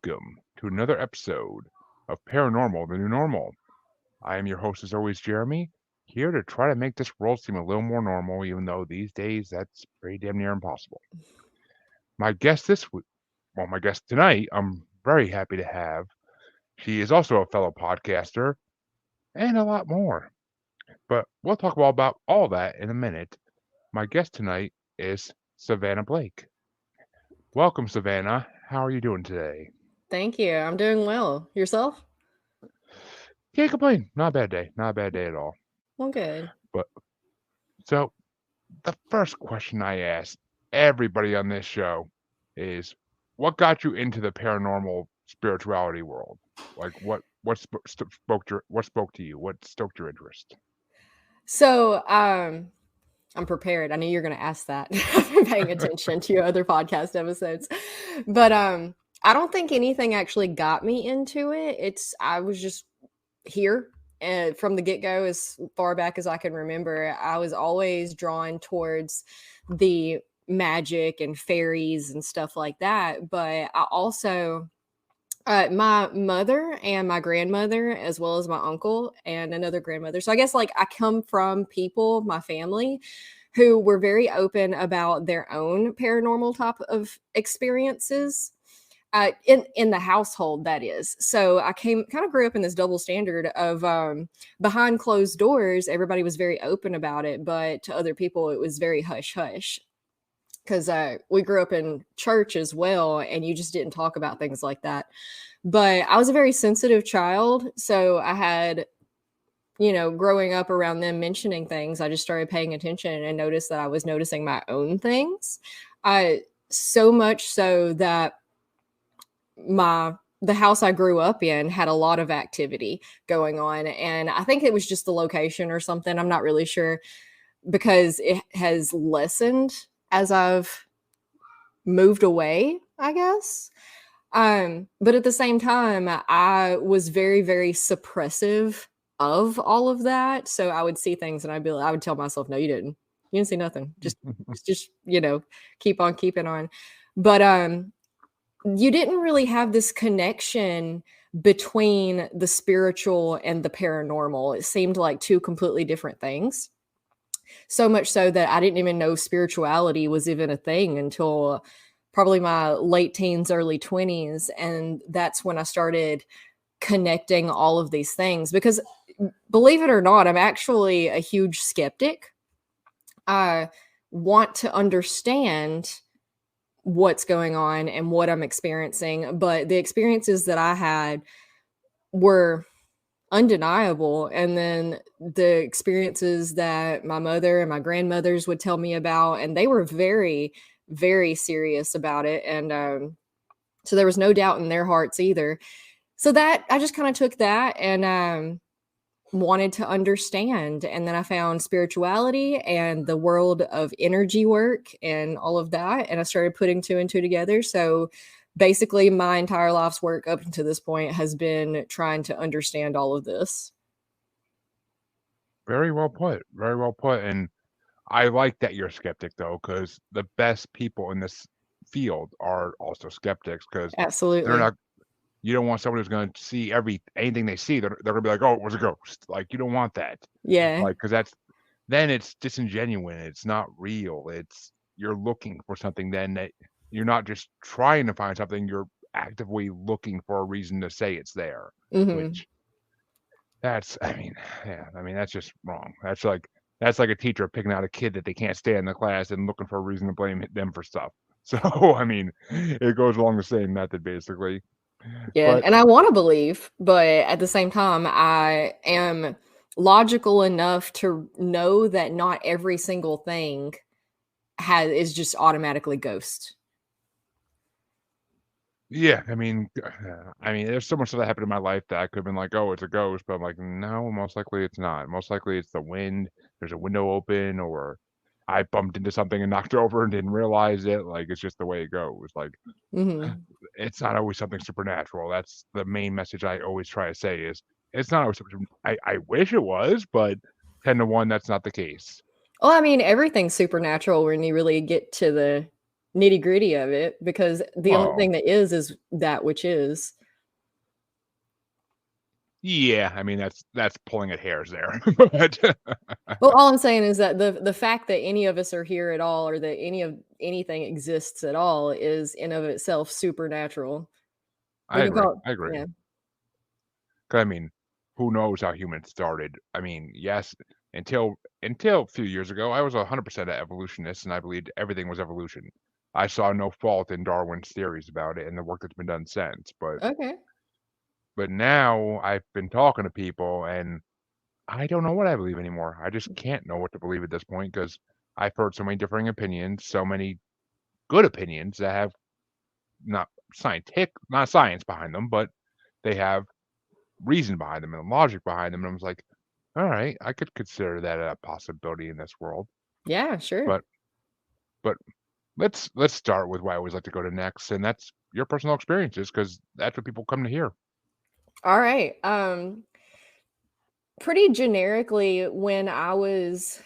welcome to another episode of Paranormal, the New Normal. I am your host, as always, Jeremy, here to try to make this world seem a little more normal, even though these days that's pretty damn near impossible. My guest this week, my guest tonight, I'm very happy to have. She is also a fellow podcaster and a lot more. But we'll talk about all that in a minute. My guest tonight is Savannah Blake. Welcome, Savannah. How are you doing today? Thank you. I'm doing well. Yourself? Can't complain. Not a bad day. Not a bad day at all. Well, good. But so the first question I ask everybody on this show is, what got you into the paranormal spirituality world? Like, what spoke to you? What stoked your interest? So, I'm prepared. I knew you were going to ask that. I've been paying attention to your other podcast episodes, but I don't think anything actually got me into it. I was just here. And from the get-go, as far back as I can remember, I was always drawn towards the magic and fairies and stuff like that. But I also my mother and my grandmother, as well as my uncle and another grandmother. So I guess like I come from people, my family, who were very open about their own paranormal type of experiences. In the household, that is. So I kind of grew up in this double standard of behind closed doors, everybody was very open about it, but to other people, it was very hush hush. Because we grew up in church as well, and you just didn't talk about things like that. But I was a very sensitive child, so I had, growing up around them mentioning things, I just started paying attention and noticed that I was noticing my own things. So much so that the house I grew up in had a lot of activity going on, and I think it was just the location or something. I'm not really sure, because it has lessened as I've moved away, I guess. But at the same time, I was very, very suppressive of all of that. So I would see things and I would tell myself, no, you didn't. You didn't see nothing. Just, keep on keeping on. But you didn't really have this connection between the spiritual and the paranormal. It seemed like two completely different things. So much so that I didn't even know spirituality was even a thing until probably my late teens, early 20s. And that's when I started connecting all of these things. Because believe it or not, I'm actually a huge skeptic. I want to understand what's going on and what I'm experiencing. But the experiences that I had were undeniable. And then the experiences that my mother and my grandmothers would tell me about, and they were very, very serious about it. And so there was no doubt in their hearts either. So that I just kind of took that and wanted to understand. And then I found spirituality and the world of energy work and all of that. And I started putting two and two together. So basically my entire life's work up to this point has been trying to understand all of this. Very well put. Very well put. And I like that you're a skeptic, though, because the best people in this field are also skeptics, because they're Absolutely. not. You don't want someone who's going to see anything they see. They're going to be like, "Oh, it was a ghost." Like, you don't want that. Yeah. Like, because then it's disingenuous. It's not real. You're looking for something. Then that you're not just trying to find something. You're actively looking for a reason to say it's there. Mm-hmm. Which that's just wrong. That's like a teacher picking out a kid that they can't stay in the class and looking for a reason to blame them for stuff. So it goes along the same method basically. Yeah. But And I want to believe, but at the same time, I am logical enough to know that not every single thing is just automatically ghost. yeah, there's so much stuff that happened in my life that I could have been like, oh, it's a ghost, but I'm like, no, most likely it's not. Most likely it's the wind. There's a window open, or I bumped into something and knocked it over and didn't realize it. Like, it's just the way it goes. Like, Mm-hmm. it's not always something supernatural. That's the main message I always try to say is it's not always I wish it was, but 10 to 1, that's not the case. Well, I mean, everything's supernatural when you really get to the nitty gritty of it, because the only Oh, thing that is that which is. yeah. I mean, that's pulling at hairs there, but Well, all I'm saying is that the fact that any of us are here at all, or that anything exists at all, is in of itself supernatural. I We can agree. call it, I agree. yeah. 'Cause I mean, who knows how humans started? I mean, yes, until a few years ago, I was 100% an evolutionist, and I believed everything was evolution. I saw no fault in Darwin's theories about it and the work that's been done since. Okay. But now I've been talking to people, and I don't know what I believe anymore. I just can't know what to believe at this point because I've heard so many differing opinions, so many good opinions that have not not science behind them, but they have reason behind them and logic behind them. And I was like, all right, I could consider that a possibility in this world. Yeah, sure. But but let's start with what I always like to go to next, and that's your personal experiences because that's what people come to hear. All right. Pretty generically, when I was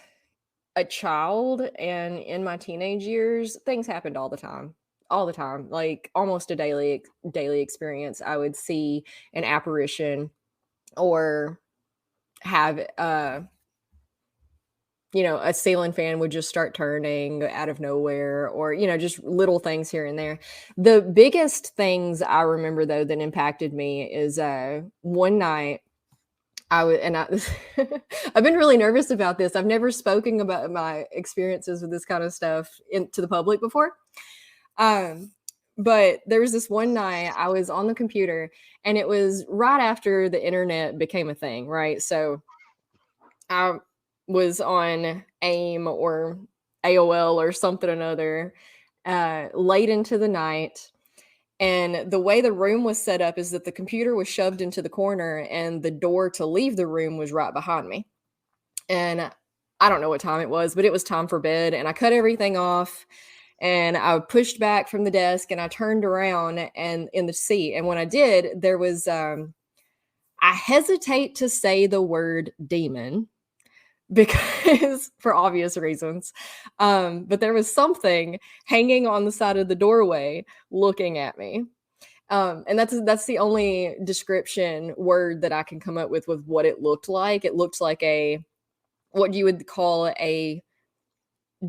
a child and in my teenage years, things happened all the time. All the time. Like almost a daily experience. I would see an apparition, or have a ceiling fan would just start turning out of nowhere, or just little things here and there. The biggest things I remember, though, that impacted me is one night I was, and I, I've been really nervous about this. I've never spoken about my experiences with this kind of stuff to the public before. Um, but there was this one night I was on the computer, and it was right after the internet became a thing, right? So I was on AIM or AOL or something or another, late into the night. And the way the room was set up is that the computer was shoved into the corner, and the door to leave the room was right behind me. And I don't know what time it was, but it was time for bed. And I cut everything off, and I pushed back from the desk, and I turned around and in the seat. And when I did, there was, I hesitate to say the word demon, because for obvious reasons. But there was something hanging on the side of the doorway looking at me. And that's the only description word that I can come up with what it looked like. It looked like what you would call a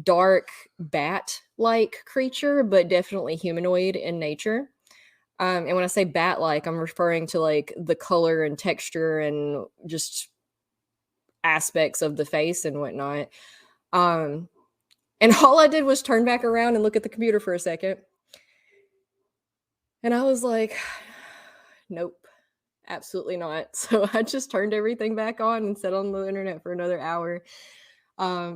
dark bat-like creature, but definitely humanoid in nature. And when I say bat-like, I'm referring to like the color and texture and just aspects of the face and whatnot. Um, and all I did was turn back around and look at the computer for a second. And I was like, nope, absolutely not. So I just turned everything back on and sat on the internet for another hour,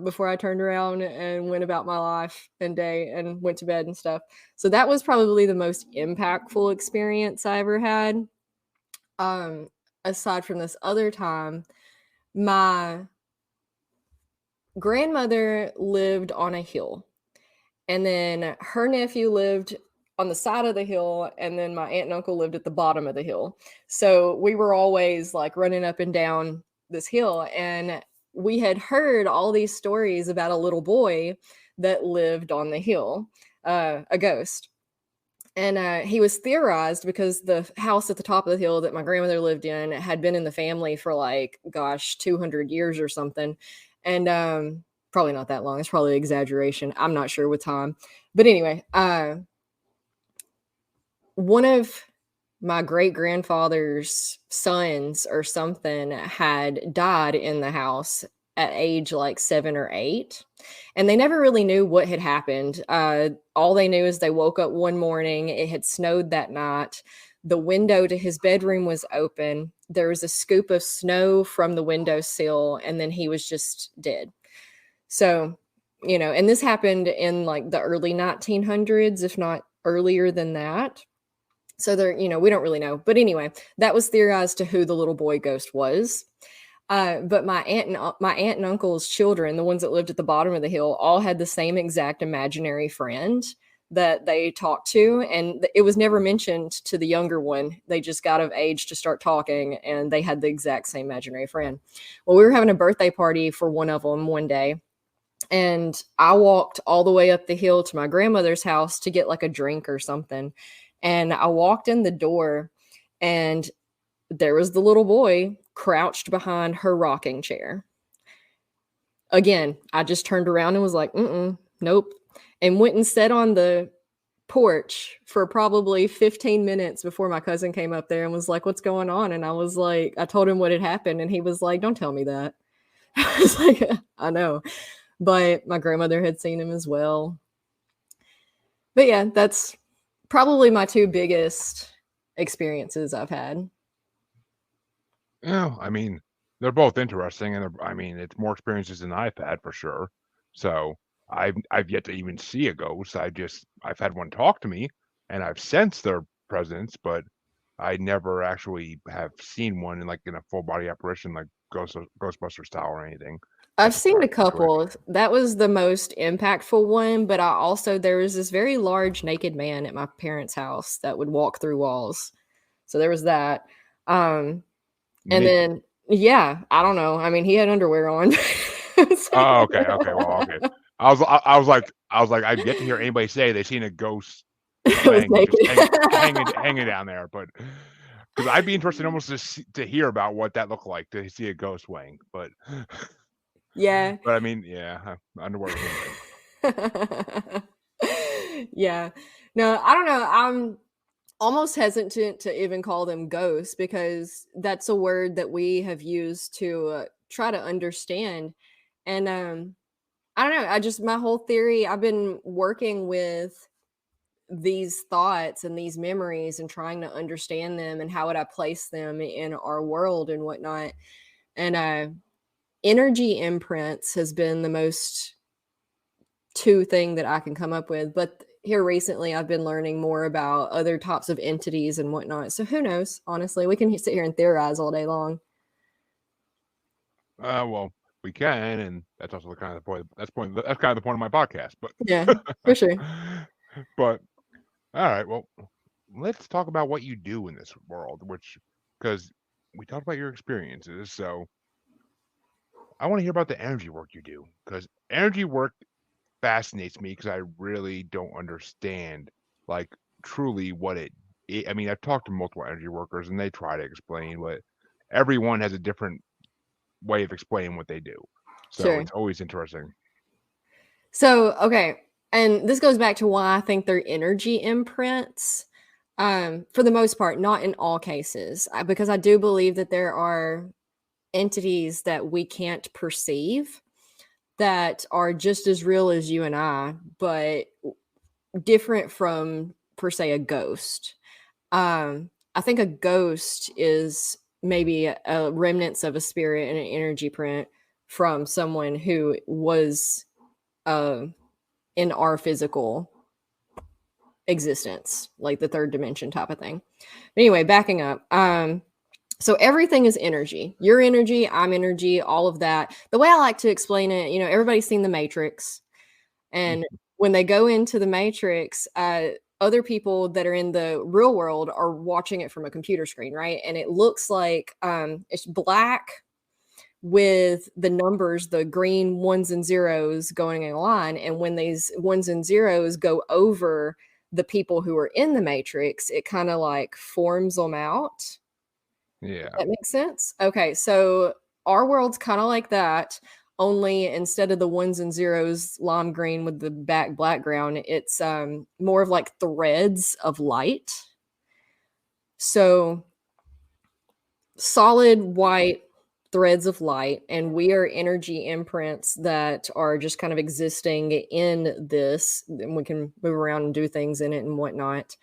before I turned around and went about my life and day and went to bed and stuff. So that was probably the most impactful experience I ever had. Aside from this other time, my grandmother lived on a hill, and then her nephew lived on the side of the hill, and then my aunt and uncle lived at the bottom of the hill. So we were always like running up and down this hill, and we had heard all these stories about a little boy that lived on the hill, a ghost. And he was theorized because the house at the top of the hill that my grandmother lived in had been in the family for like, gosh, 200 years or something. And probably not that long. It's probably an exaggeration. I'm not sure with time. But anyway, one of my great grandfather's sons or something had died in the house at age like 7 or 8, and they never really knew what had happened. All they knew is they woke up one morning, it had snowed that night, the window to his bedroom was open, there was a scoop of snow from the windowsill, and then he was just dead. So, and this happened in like the early 1900s, if not earlier than that. So we don't really know. But anyway, that was theorized to who the little boy ghost was. But my aunt and uncle's children, the ones that lived at the bottom of the hill, all had the same exact imaginary friend that they talked to, and it was never mentioned to the younger one. They just got of age to start talking, and they had the exact same imaginary friend. Well, we were having a birthday party for one of them one day, And I walked all the way up the hill to my grandmother's house to get like a drink or something. And I walked in the door, and there was the little boy crouched behind her rocking chair. Again, I just turned around and was like, nope. And went and sat on the porch for probably 15 minutes before my cousin came up there and was like, what's going on? And I was like, I told him what had happened. And he was like, don't tell me that. I was like, I know. But my grandmother had seen him as well. But yeah, that's probably my two biggest experiences I've had. Yeah, I mean, they're both interesting, and I mean, it's more experiences than I've had for sure. So I've yet to even see a ghost. I've had one talk to me, and I've sensed their presence, but I never actually have seen one in a full body apparition like Ghostbusters style or anything. I've That's just seen not a into it. couple. That was the most impactful one, but there was this very large naked man at my parents' house that would walk through walls. So there was that. And Naked. then, yeah, I don't know. I mean, he had underwear on. Oh, okay, okay, well, okay. I was like, I've yet to hear anybody say they've seen a ghost It was swing just naked. hanging down there, but because I'd be interested almost to hear about what that looked like to see a ghost swing, but Yeah. I mean, yeah, underwear is one thing. Yeah. No, I don't know. I'm almost hesitant to even call them ghosts because that's a word that we have used to try to understand. And I don't know. My whole theory, I've been working with these thoughts and these memories and trying to understand them and how would I place them in our world and whatnot. And energy imprints has been the most two thing that I can come up with. But here recently, I've been learning more about other types of entities and whatnot. So who knows? Honestly, we can sit here and theorize all day long. Well, we can, and that's also kind of the point. That's kind of the point of my podcast. Yeah, for sure. But all right, well, let's talk about what you do in this world, because we talked about your experiences. So I want to hear about the energy work you do, because energy work fascinates me because I really don't understand, like, truly what I mean, I've talked to multiple energy workers and they try to explain, but everyone has a different way of explaining what they do. So Sure. it's always interesting. So, okay. And this goes back to why I think they're energy imprints. For the most part, not in all cases, because I do believe that there are entities that we can't perceive that are just as real as you and I, but different from per se a ghost. I think a ghost is maybe a remnants of a spirit and an energy print from someone who was uh, in our physical existence, like the third dimension type of thing. But anyway, backing up. So everything is energy. Your energy, I'm energy, all of that. The way I like to explain it, everybody's seen The Matrix. And when they go into the Matrix, other people that are in the real world are watching it from a computer screen, right? And it looks like it's black with the numbers, the green ones and zeros going in a line. And when these ones and zeros go over the people who are in the Matrix, it kind of like forms them out. Yeah. That makes sense. Okay, so our world's kind of like that, only instead of the ones and zeros lime green with the back background, it's more of like threads of light. So solid white threads of light, and we are energy imprints that are just kind of existing in this, and we can move around and do things in it and whatnot.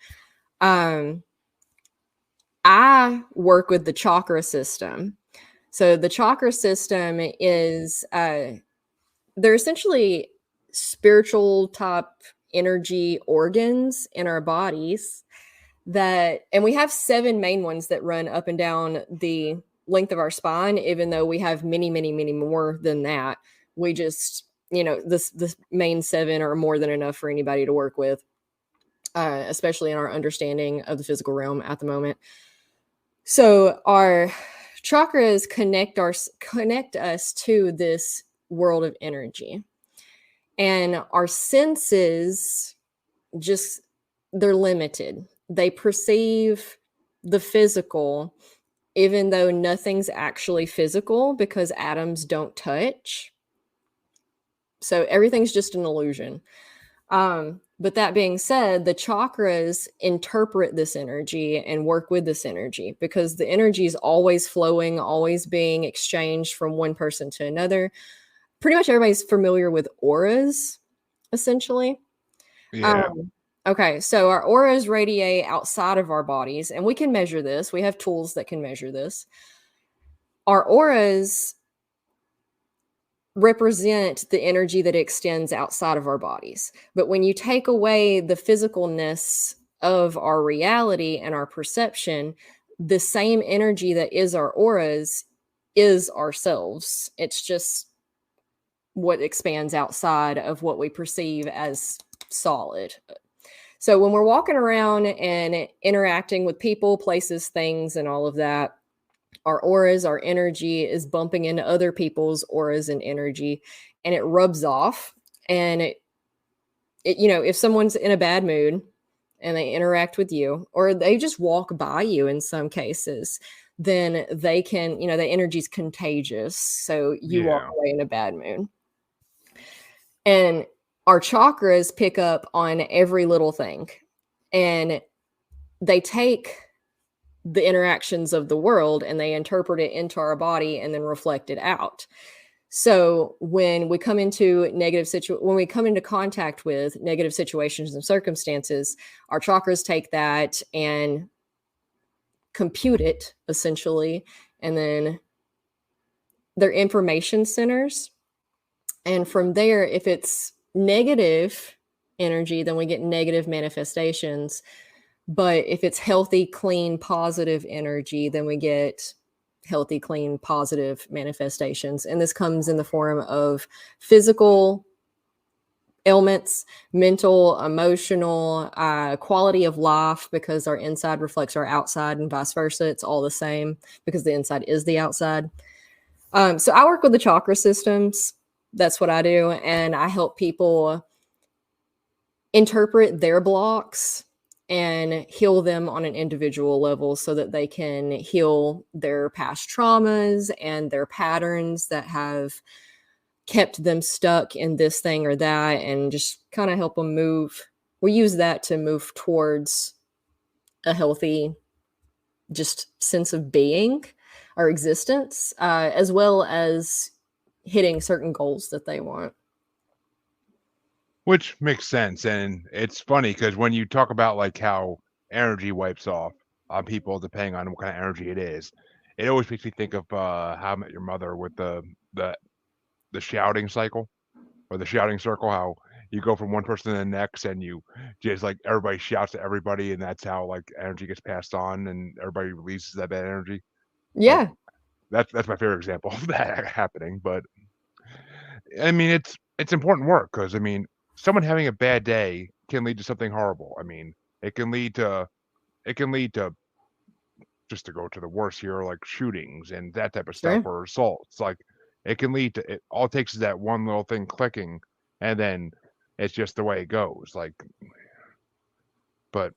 I work with the chakra system. So the chakra system is they're essentially spiritual type energy organs in our bodies and we have 7 main ones that run up and down the length of our spine, even though we have many, many, many more than that. We just, this main 7 are more than enough for anybody to work with, especially in our understanding of the physical realm at the moment. So our chakras connect us to this world of energy. And our senses just, they're limited. They perceive the physical, even though nothing's actually physical because atoms don't touch. So everything's just an illusion. But that being said, the chakras interpret this energy and work with this energy because the energy is always flowing, always being exchanged from one person to another. Pretty much everybody's familiar with auras, essentially. Yeah. Okay, so our auras radiate outside of our bodies, and we can measure this. We have tools that can measure this. Our auras represent the energy that extends outside of our bodies. But when you take away the physicalness of our reality and our perception, the same energy that is our auras is ourselves. It's just what expands outside of what we perceive as solid. So when we're walking around and interacting with people, places, things, and all of that, our auras, our energy is bumping into other people's auras and energy, and it rubs off. And if someone's in a bad mood and they interact with you, or they just walk by you in some cases, then they can, the energy's contagious. So you walk Yeah. away in a bad mood. And our chakras pick up on every little thing, and they take the interactions of the world and they interpret it into our body and then reflect it out. So when we come into when we come into contact with negative situations and circumstances, our chakras take that and compute it essentially, and then they're information centers. And from there, if it's negative energy, then we get negative manifestations. But if it's healthy, clean, positive energy, then we get healthy, clean, positive manifestations. And this comes in the form of physical ailments, mental, emotional, quality of life, because our inside reflects our outside and vice versa. It's all the same because the inside is the outside. So I work with the chakra systems. That's what I do. And I help people interpret their blocks and heal them on an individual level so that they can heal their past traumas and their patterns that have kept them stuck in this thing or that, and just kind of help them move. We use that to move towards a healthy just sense of being or existence, as well as hitting certain goals that they want. Which makes sense. And it's funny because when you talk about like how energy wipes off on people depending on what kind of energy it is, it always makes me think of How I Met Your Mother with the shouting cycle or the shouting circle, how you go from one person to the next and you just like everybody shouts at everybody, and that's how like energy gets passed on and everybody releases that bad energy. Like Yeah. that's my favorite example of that happening. But I mean, it's important work because I mean, someone having a bad day can lead to something horrible. I mean, it can lead to it can lead to just to go to the worst here, like shootings and that type of stuff, Sure. or assaults. Like it can lead to it. All it takes is that one little thing clicking, and then it's just the way it goes. Like, but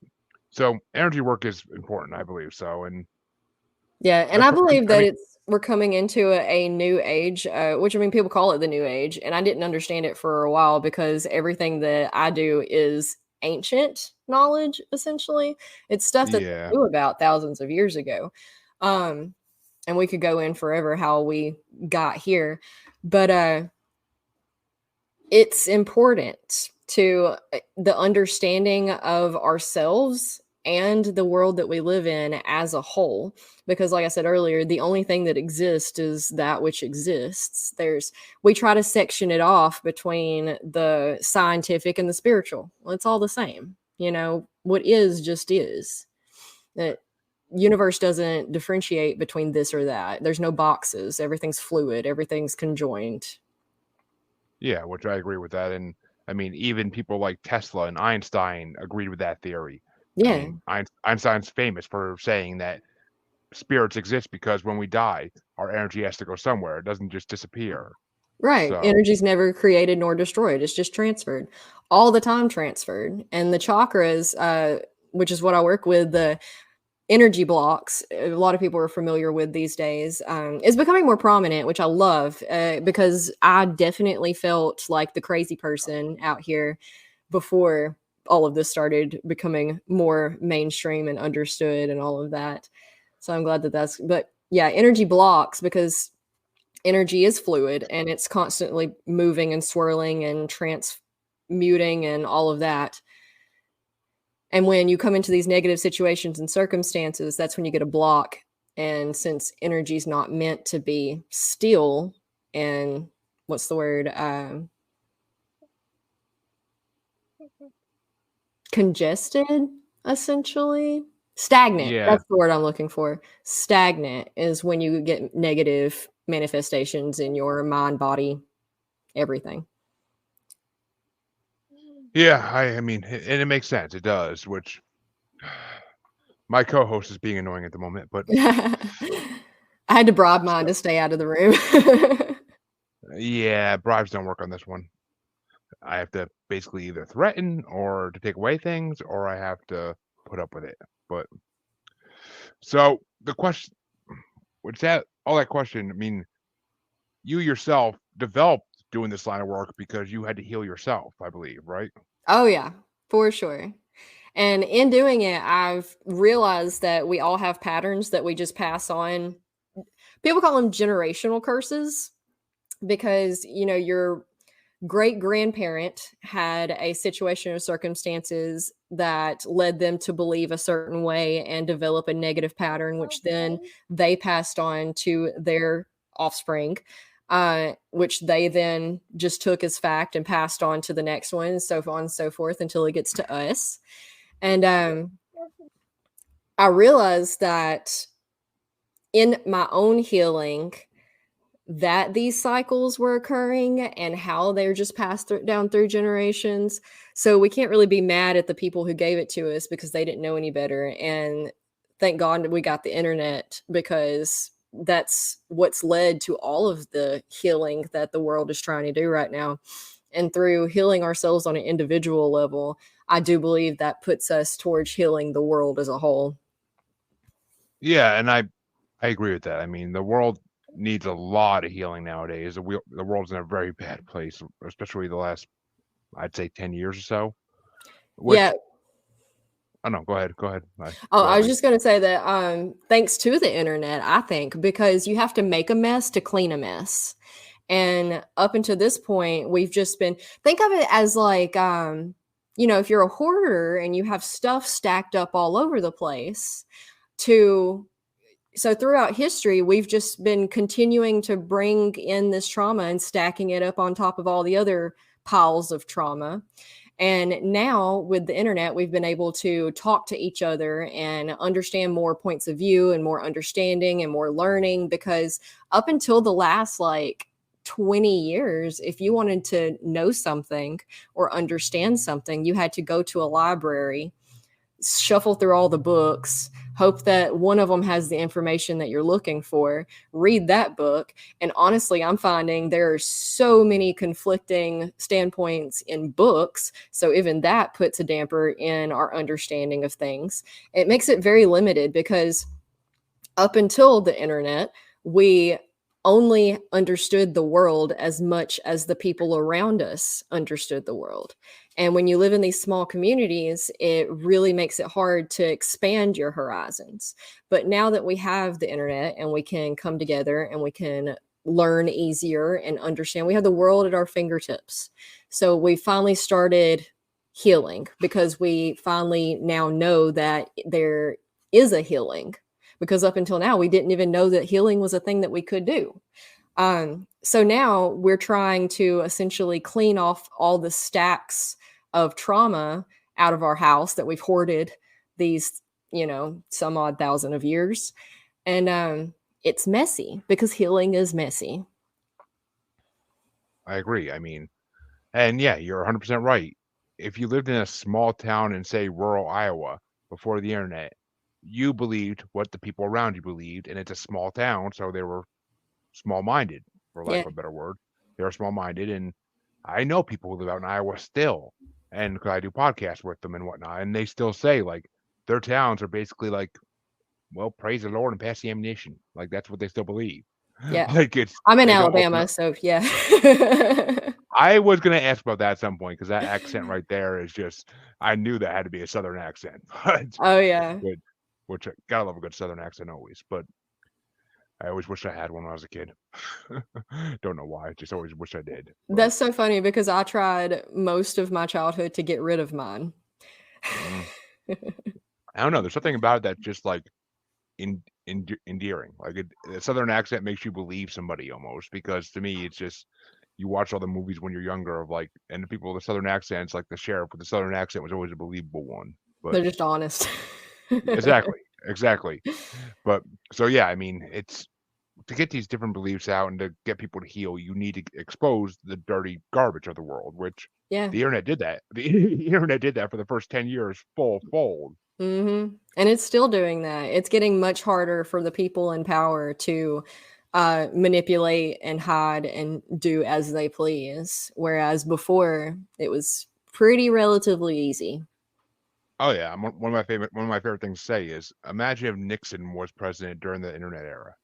so energy work is important, I believe so, and Yeah, and that's I what believe I that mean. we're coming into a new age, which I mean, people call it the new age, and I didn't understand it for a while because everything that I do is ancient knowledge, essentially. It's stuff that Yeah, they knew about thousands of years ago. Um, and we could go in forever how we got here, but it's important to the understanding of ourselves and the world that we live in as a whole, because like I said earlier, the only thing that exists is that which exists. We try to section it off between the scientific and the spiritual. Well, it's all the same. What is just is. The universe doesn't differentiate between this or that. There's no boxes. Everything's fluid, everything's conjoined. yeah, which I agree with that. And I mean, even people like Tesla and Einstein agreed with that theory. I Yeah. mean, Einstein's famous for saying that spirits exist because when we die, our energy has to go somewhere. It doesn't just disappear. Right. So Energy's never created nor destroyed. It's just transferred. All the time transferred. And the chakras, which is what I work with, the energy blocks, a lot of people are familiar with these days, is becoming more prominent, which I love, because I definitely felt like the crazy person out here before all of this started becoming more mainstream and understood and all of that. So I'm glad that but yeah, energy blocks, because energy is fluid and it's constantly moving and swirling and transmuting and all of that. And when you come into these negative situations and circumstances, that's when you get a block. And since energy is not meant to be still and what's the word? Congested, essentially. Stagnant. yeah, That's the word I'm looking for. Stagnant is when you get negative manifestations in your mind, body, everything. yeah. I mean, and it makes sense. It does. Which my co-host is being annoying at the moment, but I had to bribe mine so, to stay out of the room. yeah, bribes don't work on this one. I have to basically either threaten or to take away things, or I have to put up with it. But so the question, which that all that question, I mean, you yourself developed doing this line of work because you had to heal yourself, I believe, right? Oh, yeah, for sure. And in doing it, I've realized that we all have patterns that we just pass on. People call them generational curses because, your great grandparent had a situation or circumstances that led them to believe a certain way and develop a negative pattern, which then they passed on to their offspring, which they then just took as fact and passed on to the next one, so on and so forth until it gets to us. And I realized that in my own healing, that these cycles were occurring and how they're just passed down through generations. So we can't really be mad at the people who gave it to us because they didn't know any better. And thank God we got the internet, because that's what's led to all of the healing that the world is trying to do right now. And through healing ourselves on an individual level, I do believe that puts us towards healing the world as a whole. Yeah, and I agree with that. I mean, the world needs a lot of healing nowadays. The world's in a very bad place, especially the last, I'd say, 10 years or so. Yeah. Which, oh no, go ahead, go ahead. Oh, Go I ahead, was please. just going to say that thanks to the internet, I think, because you have to make a mess to clean a mess. And up until this point, we've just been, think of it as like, if you're a hoarder and you have stuff stacked up all over the place, to so throughout history, we've just been continuing to bring in this trauma and stacking it up on top of all the other piles of trauma. And now with the internet, we've been able to talk to each other and understand more points of view and more understanding and more learning, because up until the last like 20 years, if you wanted to know something or understand something, you had to go to a library, shuffle through all the books, hope that one of them has the information that you're looking for, read that book. And honestly, I'm finding there are so many conflicting standpoints in books. So even that puts a damper in our understanding of things. It makes it very limited, because up until the internet, we only understood the world as much as the people around us understood the world. And when you live in these small communities, it really makes it hard to expand your horizons. But now that we have the internet and we can come together and we can learn easier and understand, we have the world at our fingertips. So we finally started healing, because we finally now know that there is a healing, because up until now we didn't even know that healing was a thing that we could do. So now we're trying to essentially clean off all the stacks of trauma out of our house that we've hoarded these, some odd thousand of years. And it's messy, because healing is messy. I agree. I mean, and yeah, you're 100% right. If you lived in a small town in, say, rural Iowa before the internet, you believed what the people around you believed, and it's a small town, so they were small-minded, for lack Yeah. of a better word. they're small-minded, and I know people who live out in Iowa still, and because I do podcasts with them and whatnot, and they still say like their towns are basically like, well, praise the Lord and pass the ammunition. Like that's what they still believe. Yeah. Like it's I'm in they don't open Alabama, up. so yeah. I was gonna ask about that at some point because that accent right there is just I knew that had to be a Southern accent, but Oh, yeah. which, which I gotta love a good Southern accent always. But I always wish I had one when I was a kid. Don't know why, just always wish I did. But That's so funny because I tried most of my childhood to get rid of mine. mm, I don't know. There's something about it that's just like endearing. Like a Southern accent makes you believe somebody almost because to me it's just you watch all the movies when you're younger of like and the people with the Southern accents like the sheriff with the Southern accent was always a believable one. But They're just honest. exactly. But so yeah, I mean it's to get these different beliefs out and to get people to heal, you need to expose the dirty garbage of the world, which Yeah. the internet did that. The internet did that for the first 10 years full fold. Mhm. And it's still doing that. It's getting much harder for the people in power to manipulate and hide and do as they please, whereas before it was pretty relatively easy. Oh yeah, one of my favorite things to say is imagine if Nixon was president during the internet era.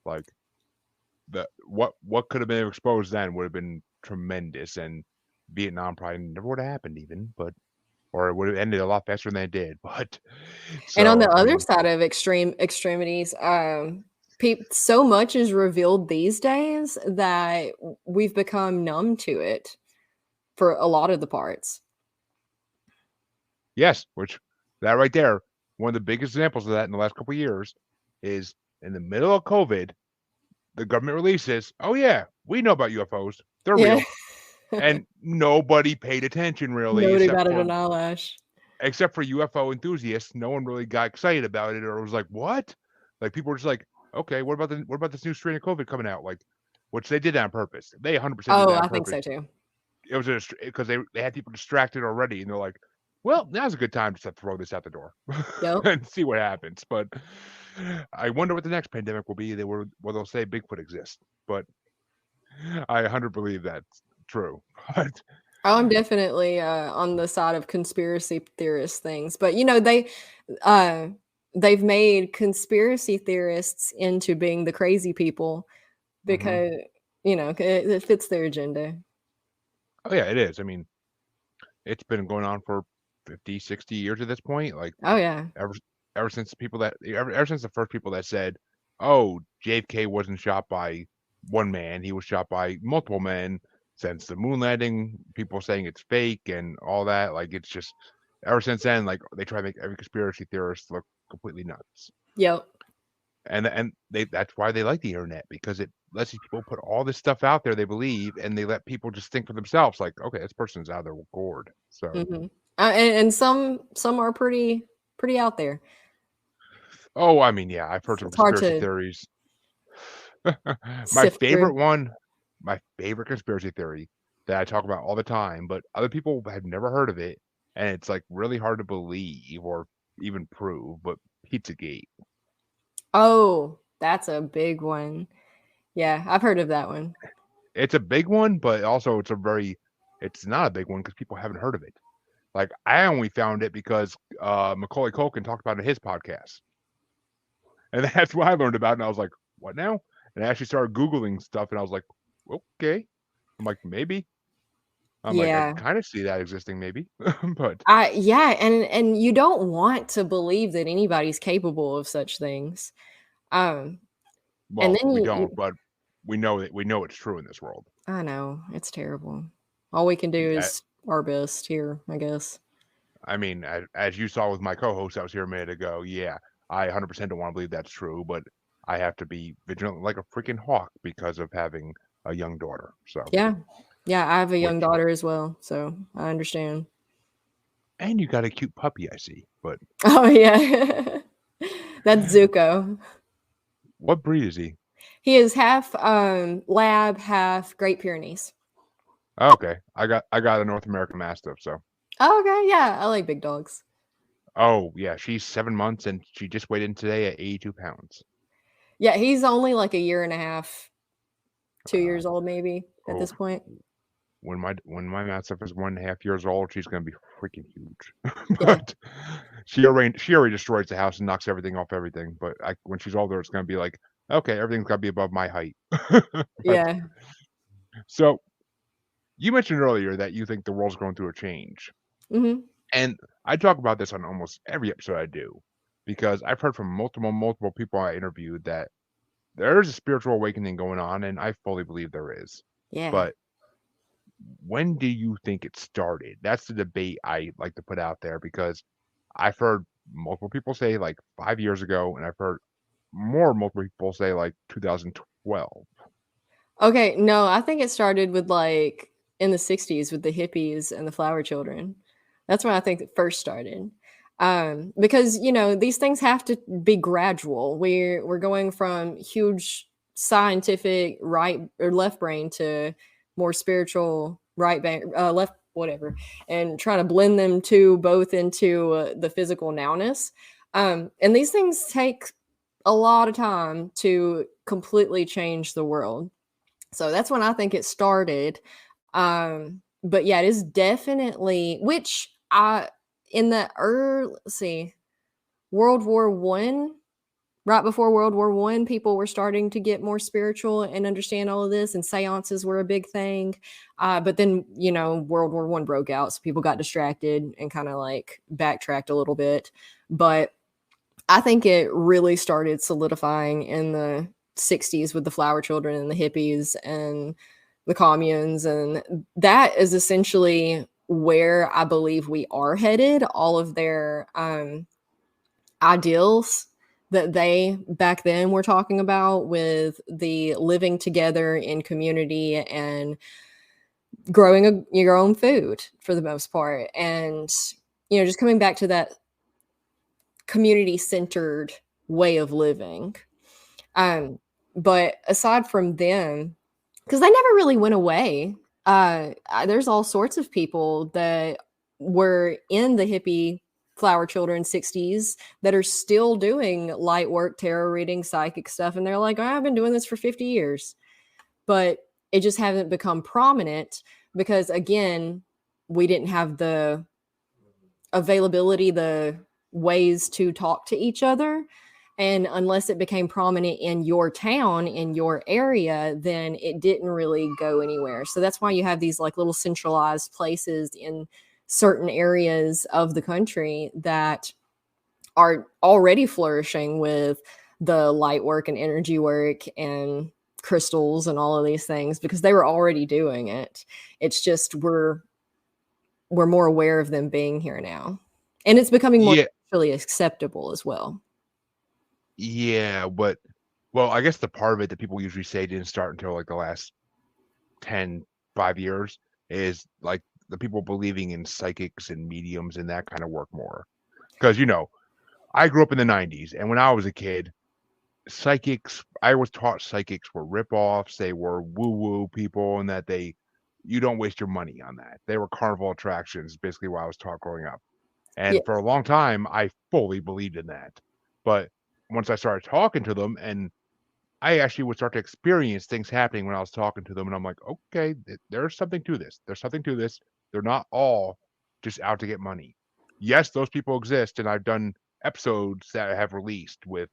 Like the what could have been exposed then would have been tremendous, and Vietnam probably never would have happened even, but or it would have ended a lot faster than it did. But And on so the I other mean, side of extremities, so much is revealed these days that we've become numb to it for a lot of the parts. yes, which that right there, one of the biggest examples of that in the last couple of years is in the middle of COVID, the government releases, oh yeah, we know about UFOs, they're Yeah. real, and nobody paid attention really, Nobody batted an eyelash. except for UFO enthusiasts. No one really got excited about it or was like, "What?" Like people were just like, "Okay, what about this new strain of COVID coming out?" Like, which they did on purpose. They 100% did Oh, that on I think purpose. so too. It was just because they had people distracted already, and they're like, "Well, now's a good time to throw this out the door Yep. and see what happens." But I wonder what the next pandemic will be. They'll say Bigfoot exists, but I 100 believe that's true. But Oh, I'm definitely on the side of conspiracy theorist things, but uh, they've made conspiracy theorists into being the crazy people mhm. because it fits their agenda. Oh yeah, it is. I mean, it's been going on for 50, 60 years at this point. Like Oh yeah, ever ever since ever since the first people that said, "Oh, JFK wasn't shot by one man; he was shot by multiple men." Since the moon landing, people saying it's fake and all that. Like it's just ever since then, like they try to make every conspiracy theorist look completely nuts. yep. And that's why they like the internet because it lets these people put all this stuff out there they believe, and they let people just think for themselves. Like, okay, this person's out of their gourd. So, Hmm. And some are pretty out there. oh, I mean, yeah, I've heard some It's hard conspiracy to theories. My sift through. favorite one, my favorite conspiracy theory that I talk about all the time, but other people have never heard of it, and it's like really hard to believe or even prove, but Pizzagate. Oh, that's a big one. Yeah, I've heard of that one. It's a big one, but also it's not a big one because people haven't heard of it. Like I only found it because Macaulay Culkin talked about it in his podcast, and that's what I learned about it. And I was like, "What now?" And I actually started googling stuff, and I was like, "Okay." I'm like, "Maybe." I'm like, "I Yeah. can kind of see that existing, maybe," but Yeah, and you don't want to believe that anybody's capable of such things. Um, and well, then we you don't. But we know it's true in this world. I know, it's terrible. All we can do I, is our best here, I guess. I mean, as you saw with my co-host, I was here a minute ago. Yeah, I 100% don't want to believe that's true, but I have to be vigilant like a freaking hawk because of having a young daughter. So, Yeah. Yeah, I have a young which daughter as well, so I understand. and you got a cute puppy, I see. But Oh, yeah. That's Zuko. what breed is he? He is half, lab, half Great Pyrenees. Oh, okay, I got a North American Mastiff. So, Oh, okay, yeah, I like big dogs. oh yeah, she's 7 months and she just weighed in today at 82 pounds. Yeah, he's only like a year and a half, 2 years Wow. old maybe. at Oh, this point. when my mastiff is 1.5 years old, she's gonna be freaking huge. Yeah. But she already destroys the house and knocks everything off everything. But when she's older, it's gonna be like, okay, everything's gotta be above my height. But Yeah. so you mentioned earlier that you think the world's going through a change. Hmm. And I talk about this on almost every episode I do because I've heard from multiple people I interviewed that there's a spiritual awakening going on, and I fully believe there is. Yeah. But when do you think it started? That's the debate I like to put out there because I've heard multiple people say like 5 years ago, and I've heard multiple people say like 2012. Okay. No, I think it started with like in the 60s with the hippies and the flower children. That's when I think it first started. Because these things have to be gradual. We're going from huge scientific right or left brain to more spiritual right brain, left whatever, and trying to blend them two both into the physical nowness. And these things take a lot of time to completely change the world. So that's when I think it started. But yeah, it is definitely which I in the early let's see, World War One, right before World War One, people were starting to get more spiritual and understand all of this, and seances were a big thing. But then, World War One broke out, so people got distracted and kind of like backtracked a little bit. But I think it really started solidifying in the 60s with the flower children and the hippies and the communes. And that is essentially where I believe we are headed. All of their ideals that they back then were talking about with the living together in community and growing your own food for the most part. And, just coming back to that community centered way of living. But aside from them, because they never really went away, there's all sorts of people that were in the hippie flower children 60s that are still doing light work, tarot reading, psychic stuff. And they're like, I've been doing this for 50 years. But it just hasn't become prominent because, again, we didn't have the availability, the ways to talk to each other. And unless it became prominent in your town, in your area, then it didn't really go anywhere. So that's why you have these like little centralized places in certain areas of the country that are already flourishing with the light work and energy work and crystals and all of these things because they were already doing it. It's just we're more aware of them being here now. And it's becoming more Yeah, socially acceptable as well. yeah, but well, I guess the part of it that people usually say didn't start until like the last 5 years is like the people believing in psychics and mediums and that kind of work more. Because I grew up in the 90s, and when I was a kid, I was taught psychics were ripoffs, they were woo-woo people, and that you don't waste your money on that. They were carnival attractions, basically what I was taught growing up. Yeah. And for a long time, I fully believed in that. But once I started talking to them, and I actually would start to experience things happening when I was talking to them, and I'm like, okay, there's something to this. There's something to this. They're not all just out to get money. Yes, those people exist, and I've done episodes that I have released with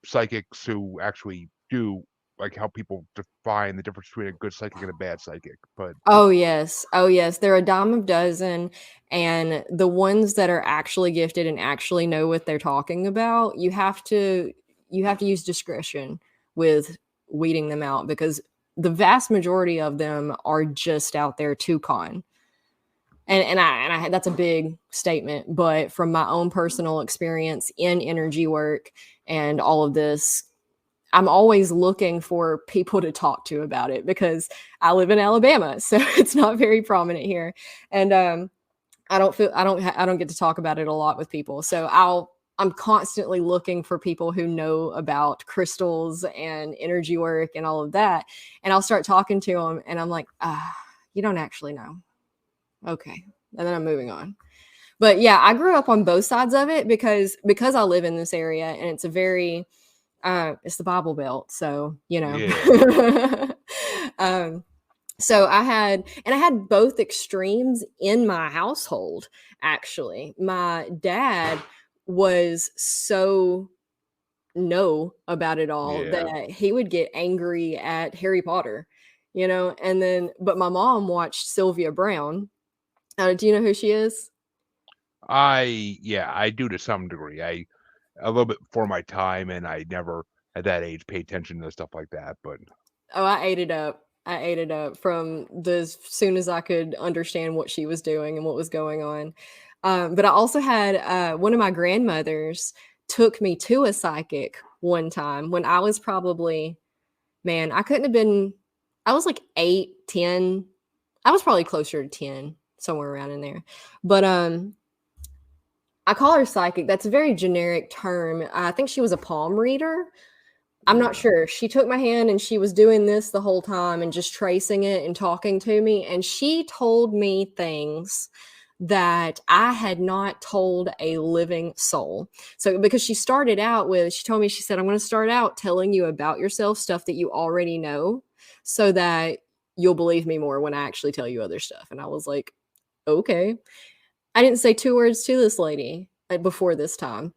psychics who actually do like help people define the difference between a good psychic and a bad psychic. But Oh yes. Oh yes. They're a dime a dozen. And the ones that are actually gifted and actually know what they're talking about, you have to use discretion with weeding them out because the vast majority of them are just out there to con. And I that's a big statement, but from my own personal experience in energy work and all of this, I'm always looking for people to talk to about it because I live in Alabama, so it's not very prominent here, and I don't get to talk about it a lot with people. So I'm constantly looking for people who know about crystals and energy work and all of that, and I'll start talking to them, and I'm like, you don't actually know, okay, and then I'm moving on. But yeah, I grew up on both sides of it because I live in this area, and it's a very it's the Bible Belt, so yeah, um So I had both extremes in my household. Actually, my dad was so no about it all Yeah. that he would get angry at Harry Potter, and then but my mom watched Sylvia Brown. Do you know who she is? Yeah, I do to some degree. I a little bit before my time, and I never at that age pay attention to stuff like that. But Oh, I ate it up. I ate it up from the as soon as I could understand what she was doing and what was going on. But I also had one of my grandmothers took me to a psychic one time when I was probably, man, I couldn't have been, I was like 8, 10. I was probably closer to 10, somewhere around in there. But I call her psychic. That's a very generic term. I think she was a palm reader. I'm not yeah, sure. She took my hand and she was doing this the whole time and just tracing it and talking to me. And she told me things that I had not told a living soul. So, because she started out with, she told me, she said, I'm going to start out telling you about yourself, stuff that you already know, so that you'll believe me more when I actually tell you other stuff. And I was like, okay. I didn't say 2 words to this lady before this time.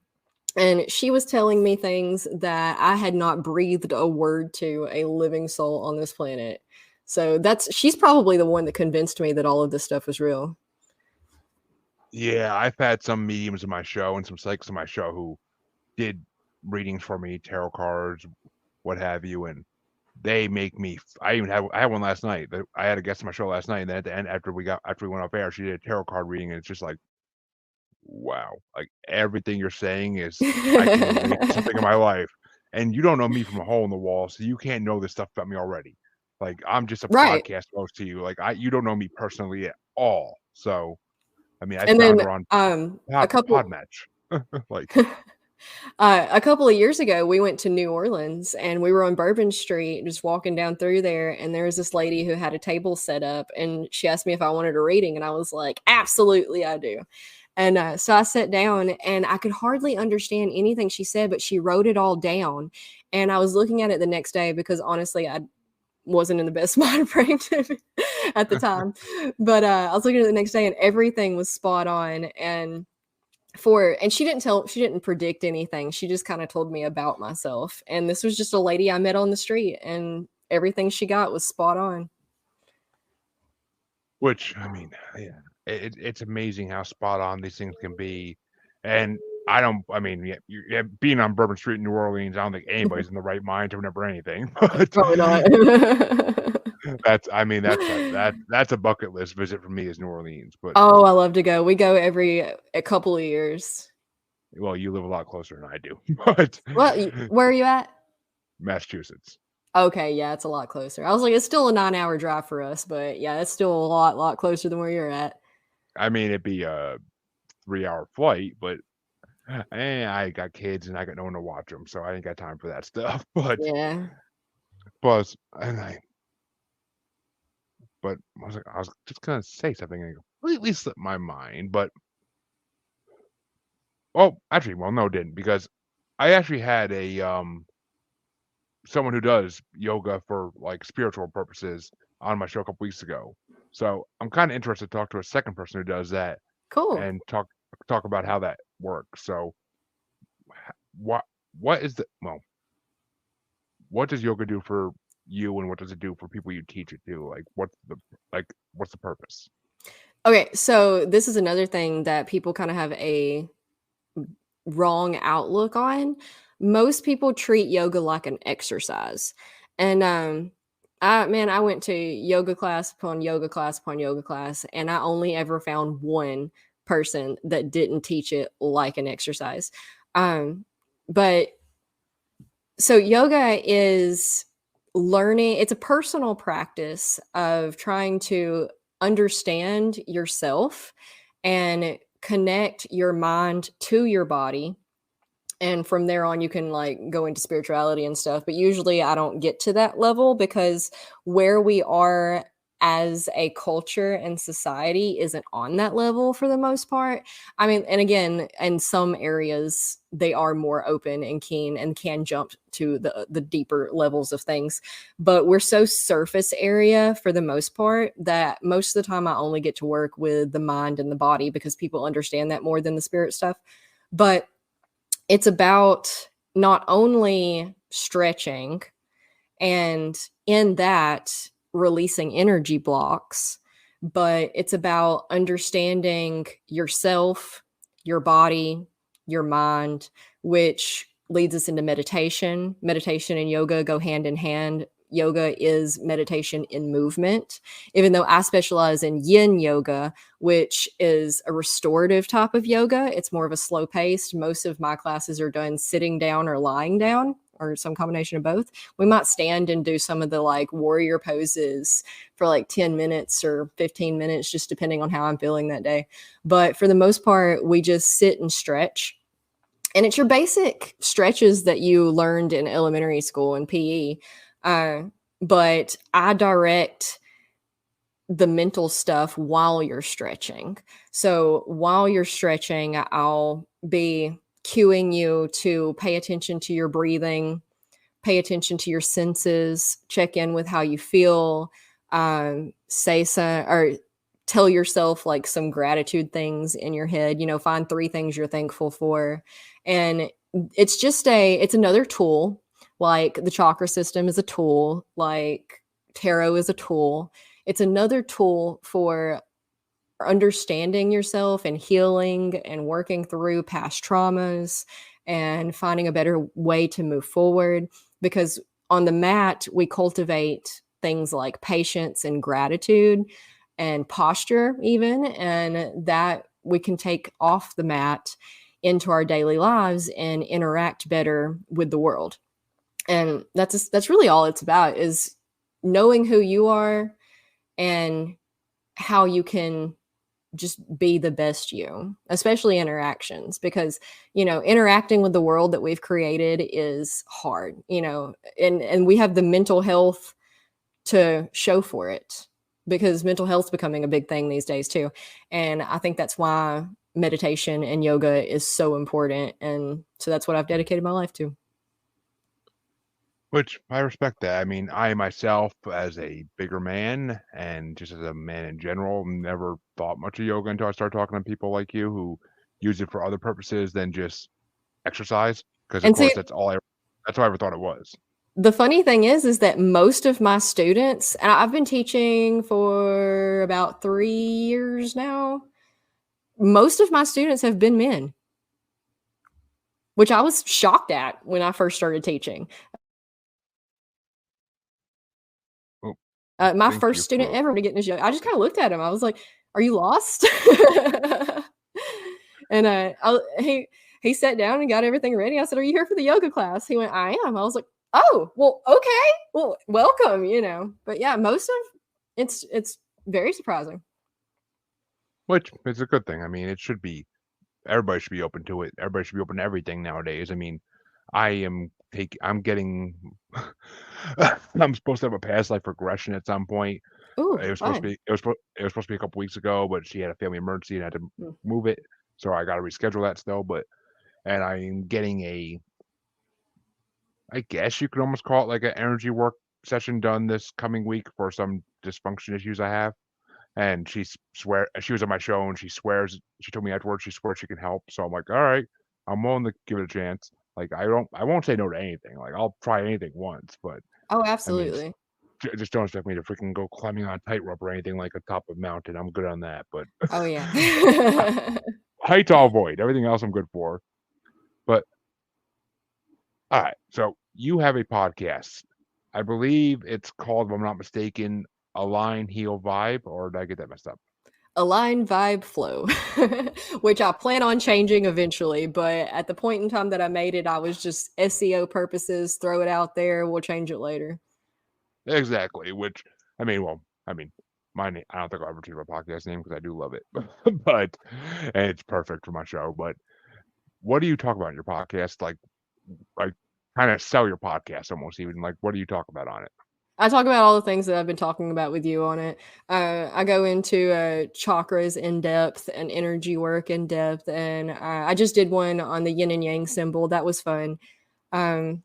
And she was telling me things that I had not breathed a word to a living soul on this planet. So she's probably the one that convinced me that all of this stuff was real. yeah, I've had some mediums in my show and some psychics in my show who did readings for me, tarot cards, what have you, and they make me. I had one last night. I had a guest on my show last night, and then at the end, after we went off air, she did a tarot card reading, and it's just like, wow, like everything you're saying is I can relate to something in my life, and you don't know me from a hole in the wall, so you can't know this stuff about me already. Like I'm just a Right. podcast host to you. Like you don't know me personally at all. So I mean, I And found then her on a couple Podmatch. Like, a couple of years ago, we went to New Orleans and we were on Bourbon Street, just walking down through there. And there was this lady who had a table set up, and she asked me if I wanted a reading. And I was like, absolutely, I do. And so I sat down and I could hardly understand anything she said, but she wrote it all down. And I was looking at it the next day because honestly, I wasn't in the best mind frame at the time. But I was looking at it the next day and everything was spot on. And she didn't predict anything. She just kind of told me about myself. And this was just a lady I met on the street, and everything she got was spot on. which I mean, yeah, it's amazing how spot on these things can be, and I don't. I mean, yeah, being on Bourbon Street in New Orleans, I don't think anybody's in the right mind to remember anything. But Probably not. I mean, that's a bucket list visit for me is New Orleans. But Oh, I love to go. We go every a couple of years. well, you live a lot closer than I do, but Where are you at? Massachusetts. Okay, yeah, it's a lot closer. I was like, it's still a 9-hour drive for us, but yeah, it's still a lot closer than where you're at. I mean, it'd be a 3-hour flight, but I got kids and I got no one to watch them, so I ain't got time for that stuff. But Yeah. plus, and I but I was just gonna say something and it completely slipped my mind. But oh, actually, well, no, it didn't because I actually had a someone who does yoga for like spiritual purposes on my show a couple weeks ago. So I'm kind of interested to talk to a second person who does that Cool. and talk about how that works. So what what is the well, what does yoga do for you and what does it do for people you teach it to? Like what's the purpose? Okay, so this is another thing that people kind of have a wrong outlook on. Most people treat yoga like an exercise. And I went to yoga class upon yoga class upon yoga class, and I only ever found one person that didn't teach it like an exercise. Um, but so yoga is learning, it's a personal practice of trying to understand yourself and connect your mind to your body, and from there on you can like go into spirituality and stuff, but usually I don't get to that level because where we are as a culture and society isn't on that level for the most part. I mean, and again, in some areas they are more open and keen and can jump to the deeper levels of things. But we're so surface area for the most part that most of the time I only get to work with the mind and the body because people understand that more than the spirit stuff. But it's about not only stretching and in that releasing energy blocks, but it's about understanding yourself, your body, your mind, which leads us into meditation. Meditation and yoga go hand in hand. Yoga is meditation in movement, even though I specialize in yin yoga, which is a restorative type of yoga. It's more of a slow paced. Most of my classes are done sitting down or lying down or some combination of both. We might stand and do some of the like warrior poses for like 10 minutes or 15 minutes, just depending on how I'm feeling that day. But for the most part, we just sit and stretch. And it's your basic stretches that you learned in elementary school and PE. But I direct the mental stuff while you're stretching. So while you're stretching, I'll be cueing you to pay attention to your breathing, pay attention to your senses, check in with how you feel, say some or tell yourself like some gratitude things in your head, find 3 things you're thankful for. And it's another tool. Like the chakra system is a tool, like tarot is a tool. It's another tool for understanding yourself and healing and working through past traumas and finding a better way to move forward. Because on the mat, we cultivate things like patience and gratitude and posture, even, and that we can take off the mat into our daily lives and interact better with the world. And that's really all it's about, is knowing who you are and how you can just be the best you, especially interactions, because interacting with the world that we've created is hard, and we have the mental health to show for it, because mental health's becoming a big thing these days too. And I think that's why meditation and yoga is so important, and so that's what I've dedicated my life to. Which I respect that. I mean, I myself, as a bigger man and just as a man in general, never thought much of yoga until I started talking to people like you who use it for other purposes than just exercise. Because of And see, course, that's all I ever thought it was. the funny thing is that most of my students, and I've been teaching for about 3 years now, most of my students have been men, which I was shocked at when I first started teaching. Oh, My thank first you student for. ever to get in this yoga, I just kind of looked at him. I was like, "Are you lost?" And he sat down and got everything ready. I said, "Are you here for the yoga class?" He went, "I am." I was like, "Oh, well, okay. Well, welcome." But yeah, most of it's very surprising. Which is a good thing. I mean, it should be. Everybody should be open to it. Everybody should be open to everything nowadays. I mean, I'm getting. I'm supposed to have a past life regression at some point. Ooh, It was supposed to fun. be. It was supposed to be a couple weeks ago, but she had a family emergency and had to Mm. move it. So I got to reschedule that still. And I'm getting I guess you could almost call it like an energy work session done this coming week for some dysfunction issues I have. And she was on my show and she told me afterwards she swears she can help. So I'm like, all right, I'm willing to give it a chance. Like I won't say no to anything. Like I'll try anything once, but Oh, I mean, absolutely. just don't expect me to freaking go climbing on a tightrope or anything like atop a mountain. I'm good on that, but Oh, yeah. heights I'll avoid. Everything else I'm good for. But all right, so you have a podcast. I believe it's called, if I'm not mistaken, Align Heal Vibe, or did I get that messed up? Align, vibe, flow, which I plan on changing eventually. But at the point in time that I made it, I was just SEO purposes, throw it out there. We'll change it later. Exactly. Which I mean, my name. I don't think I'll ever change my podcast name because I do love it, but and it's perfect for my show. But what do you talk about in your podcast? Like kind of sell your podcast almost even. Like, what do you talk about on it? I talk about all the things that I've been talking about with you on it. I go into chakras in depth and energy work in depth, and I just did one on the yin and yang symbol. That was fun. Um,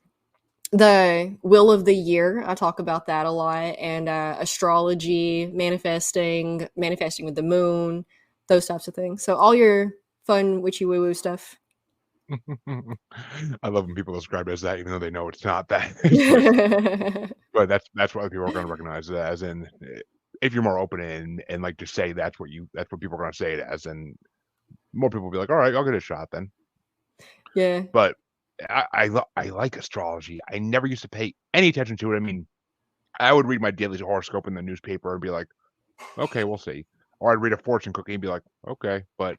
the wheel of the year, I talk about that a lot, and astrology, manifesting with the moon, those types of things. So all your fun witchy woo woo stuff. I love when people describe it as that, even though they know it's not that. But that's what other people are going to recognize it as. And if you're more open and like to say that's what people are going to say it as, and more people will be like, all right, I'll get a shot then. Yeah. But I like astrology. I never used to pay any attention to it. I mean, I would read my daily horoscope in the newspaper and be like, okay, we'll see. Or I'd read a fortune cookie and be like, okay. But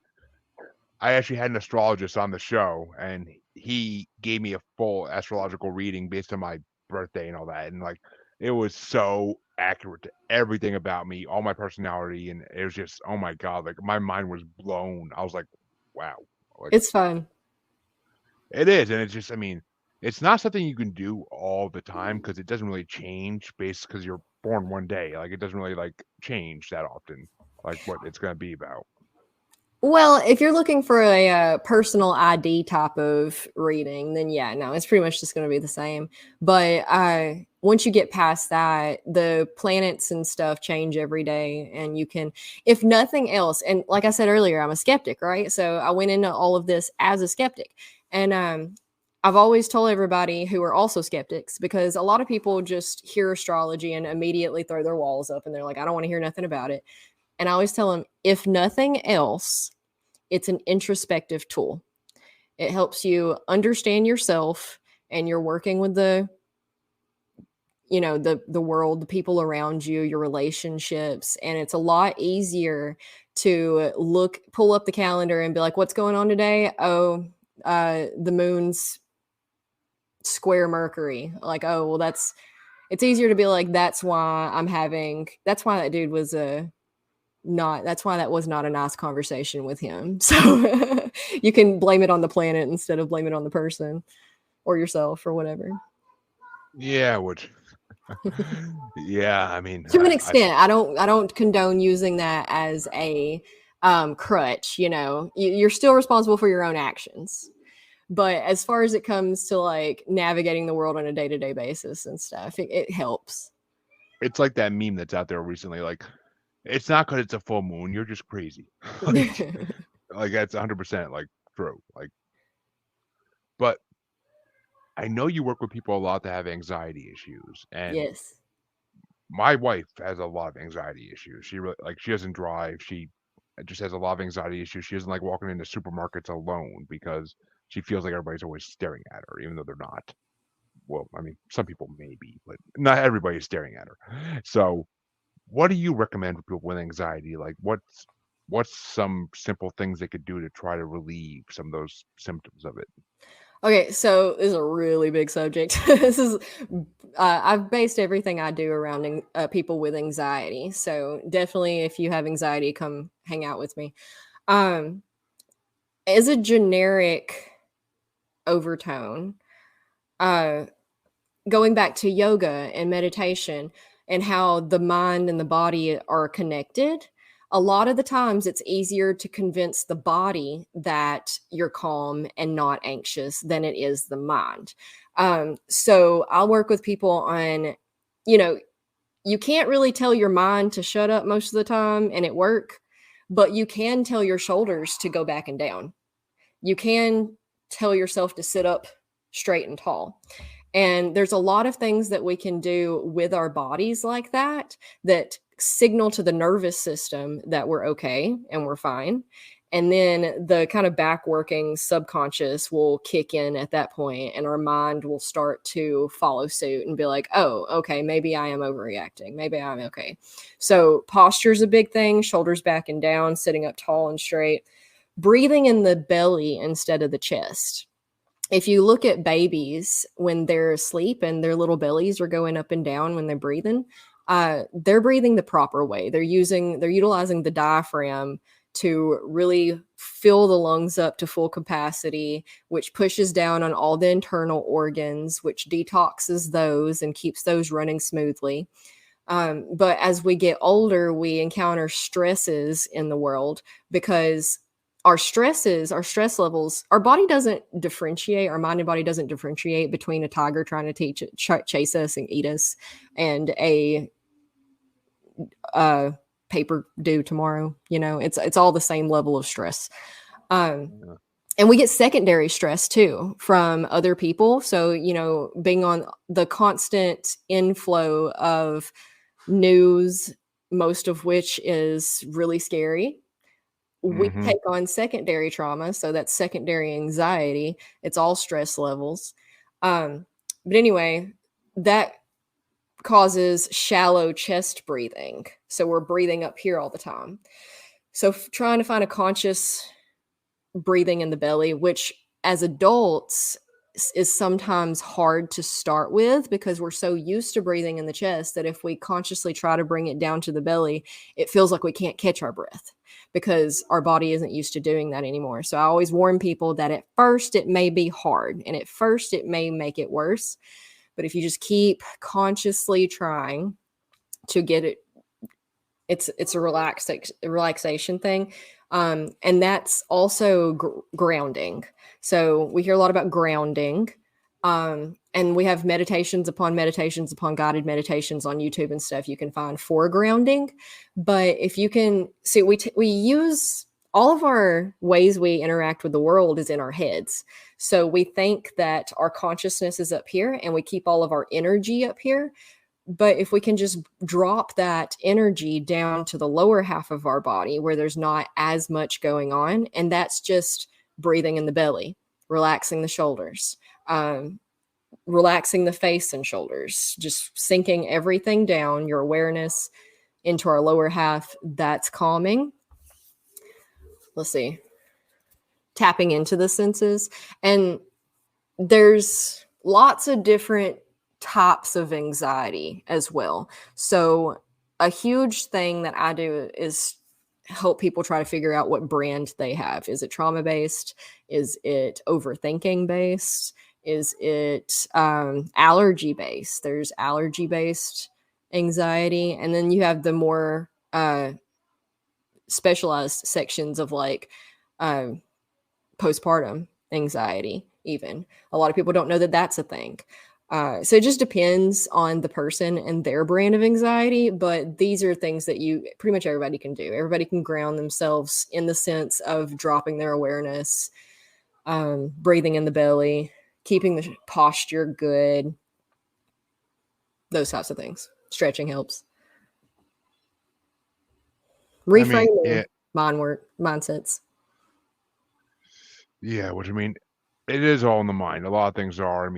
I actually had an astrologist on the show, and he gave me a full astrological reading based on my birthday and all that. And like, it was so accurate to everything about me, all my personality. And it was just, oh my God, like my mind was blown. I was like, wow. Like, It's fun. it is. And it's just, I mean, it's not something you can do all the time because it doesn't really change based because you're born one day. Like, it doesn't really like change that often, like what it's going to be about. Well, if you're looking for a personal ID type of reading, then yeah, no, it's pretty much just going to be the same. But once you get past that, the planets and stuff change every day, and you can, if nothing else, and like I said earlier, I'm a skeptic, right? So I went into all of this as a skeptic, and I've always told everybody who are also skeptics, because a lot of people just hear astrology and immediately throw their walls up, and they're like, I don't want to hear nothing about it. And I always tell them, if nothing else, it's an introspective tool. It helps you understand yourself, and you're working with the world, the people around you, your relationships, and it's a lot easier to pull up the calendar and be like, what's going on today? Oh, the moon's square Mercury. Like, oh, well, it's easier to be like, that's why that dude was that's why that was not a nice conversation with him. So you can blame it on the planet instead of blame it on the person or yourself or whatever. Yeah, which, yeah, I mean, To an extent, I don't condone using that as a crutch. You're still responsible for your own actions. But as far as it comes to like navigating the world on a day-to-day basis and stuff, it helps. it's like that meme that's out there recently. Like, it's not because it's a full moon. You're just crazy. like that's 100% like true. Like, but I know you work with people a lot that have anxiety issues, and Yes. my wife has a lot of anxiety issues. She really like she doesn't drive. She just has a lot of anxiety issues. She doesn't like walking into supermarkets alone because she feels like everybody's always staring at her, even though they're not. Well, I mean, some people may be, but not everybody is staring at her. So, what do you recommend for people with anxiety? Like, what's some simple things they could do to try to relieve some of those symptoms of it? Okay, so this is a really big subject. This is I've based everything I do around people with anxiety. So definitely, if you have anxiety, come hang out with me. Um, as a generic overtone, uh, going back to yoga and meditation and how the mind and the body are connected, a lot of the times it's easier to convince the body that you're calm and not anxious than it is the mind. So I'll work with people on, you can't really tell your mind to shut up most of the time and it work, but you can tell your shoulders to go back and down. You can tell yourself to sit up straight and tall. And there's a lot of things that we can do with our bodies like that signal to the nervous system that we're okay and we're fine. And then the kind of back working subconscious will kick in at that point, and our mind will start to follow suit and be like, oh, okay, maybe I am overreacting. Maybe I'm okay. So posture is a big thing, shoulders back and down, sitting up tall and straight, breathing in the belly instead of the chest. If you look at babies when they're asleep and their little bellies are going up and down when they're breathing the proper way. They're utilizing the diaphragm to really fill the lungs up to full capacity, which pushes down on all the internal organs, which detoxes those and keeps those running smoothly. But as we get older, we encounter stresses in the world because our stress levels, our body doesn't differentiate, our mind and body doesn't differentiate between a tiger trying to chase us and eat us and a paper due tomorrow. It's all the same level of stress. And we get secondary stress too from other people. So, being on the constant inflow of news, most of which is really scary, we take on secondary trauma. So that's secondary anxiety. It's all stress levels. But anyway, that causes shallow chest breathing. So we're breathing up here all the time. So trying to find a conscious breathing in the belly, which as adults is sometimes hard to start with because we're so used to breathing in the chest that if we consciously try to bring it down to the belly, it feels like we can't catch our breath because our body isn't used to doing that anymore. So I always warn people that at first it may be hard and at first it may make it worse. But if you just keep consciously trying to get it, it's a relaxation thing. And that's also grounding. So we hear a lot about grounding. And we have meditations upon guided meditations on YouTube and stuff you can find for grounding. But if you can see, we use all of our ways we interact with the world is in our heads. So we think that our consciousness is up here and we keep all of our energy up here. But if we can just drop that energy down to the lower half of our body where there's not as much going on, and that's just breathing in the belly, relaxing the shoulders, relaxing the face and shoulders, just sinking everything down, your awareness into our lower half, that's calming. Let's see. Tapping into the senses. And there's lots of different types of anxiety as well. So a huge thing that I do is help people try to figure out what brand they have. Is it trauma based? Is it overthinking based? Is it allergy based? There's allergy based anxiety. And then you have the more specialized sections of like postpartum anxiety. Even a lot of people don't know that that's a thing. So it just depends on the person and their brand of anxiety. But these are things that pretty much everybody can do. Everybody can ground themselves in the sense of dropping their awareness, breathing in the belly, keeping the posture good, those types of things. Stretching helps. Reframing mindsets. Yeah, which it is all in the mind. A lot of things are.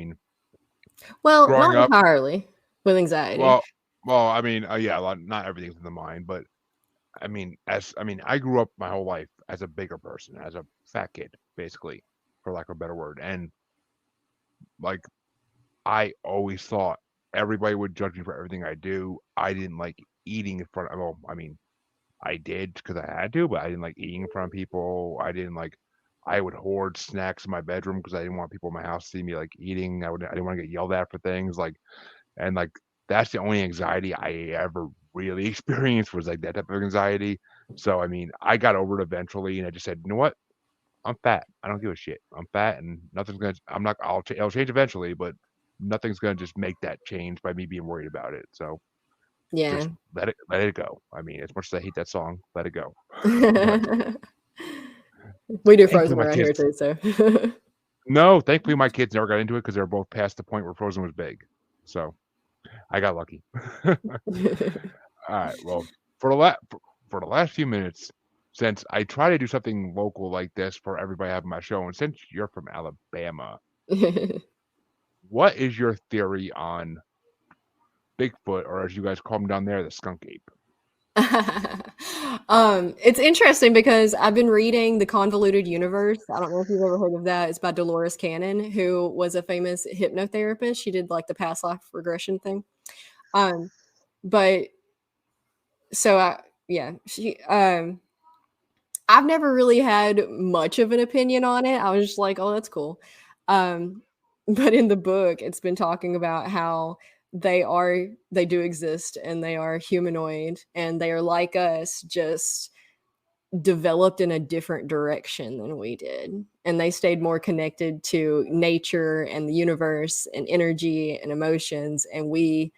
Well, not entirely with anxiety. Well, yeah, not everything's in the mind, but I grew up my whole life as a bigger person, as a fat kid, basically, for lack of a better word, and like I always thought everybody would judge me for everything I do. I didn't like eating in front of. Well, I did because I had to, but I didn't like eating in front of people. I would hoard snacks in my bedroom because I didn't want people in my house to see me like eating. I didn't want to get yelled at for things and that's the only anxiety I ever really experienced was like that type of anxiety. So I got over it eventually, and I just said, you know what? I'm fat. I don't give a shit. I'm fat, and nothing's gonna. I'm not. It'll change eventually, but nothing's gonna just make that change by me being worried about it. So yeah, just let it go. As much as I hate that song, let it go. We do Frozen around here too, so. No, thankfully my kids never got into it because they were both past the point where Frozen was big. So I got lucky. All right. Well, for the last few minutes, since I try to do something local like this for everybody having my show, and since you're from Alabama, what is your theory on Bigfoot, or as you guys call him down there, the skunk ape? It's interesting because I've been reading The Convoluted Universe. I don't know if you've ever heard of that. It's by Dolores Cannon, who was a famous hypnotherapist. She did like the past life regression thing. But so she I've never really had much of an opinion on it. I was just like, "Oh, that's cool." Um, but in the book, it's been talking about how they do exist and they are humanoid and they are like us, just developed in a different direction than we did. And they stayed more connected to nature and the universe and energy and emotions, and we